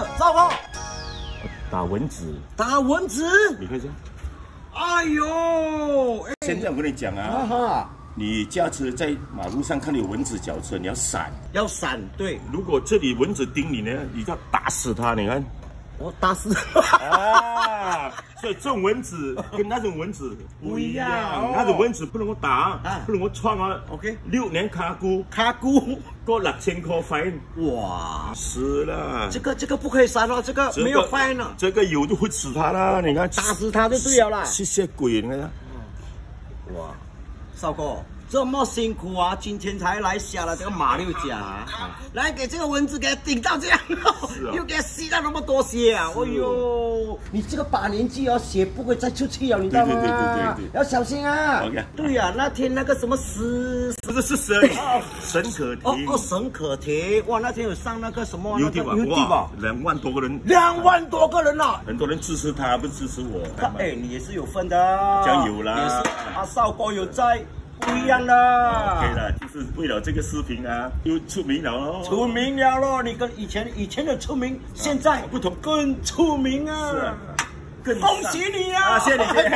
的，糟糕！打蚊子，打蚊子。你看一下。哎呦！现在我跟你讲啊，哈，你驾车在马路上看到有蚊子脚车，你要闪。要闪，对。如果这里蚊子叮你呢，你就要打死它。你看。 我打死啊！所以这种蚊子跟那种蚊子不一样，那种蚊子不能够打，不能够创啊。OK， 6年卡估过6000块 fine。哇，是啦。这个不可以删了，这个没有 fine 了。这个有就会死他啦，你看打死他就对了啦。吸血鬼，你看。哇，少哥。 这么辛苦啊！今天才来下了这个马六甲，来给这个蚊子给它顶到这样，又给它吸到那么多血啊！哎呦，你这个把年纪啊，血不会再出去啊，你知道吗？对，要小心啊！对呀，那天那个什么不是沈可婷哦，沈可婷，哇，那天有上那个什么 YouTube 吧，2万多个人，2万多个人啊！很多人支持他，不支持我。哎，你也是有份的，加油啦！也是啊，少哥有在。 不一样的 ，OK 了，就是为了这个视频啊，又出名了咯。出名了咯，你跟以前的出名，现在不同，更出名啊！是啊，恭喜你啊！谢谢你，可以，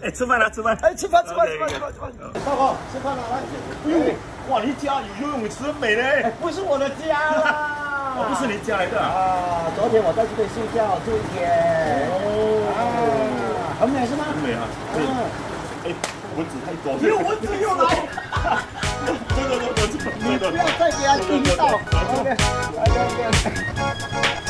哎，吃饭了，吃饭，哎，吃饭。大哥，吃饭了，来。哎呦，哇，你家有游泳池美嘞！不是我的家啦，不是你家来的啊？昨天我在这边睡觉住一天。哦，很美是吗？很美啊，哎。 蚊子太多，有蚊子又来，走，你不要再给它叮到。OK，来。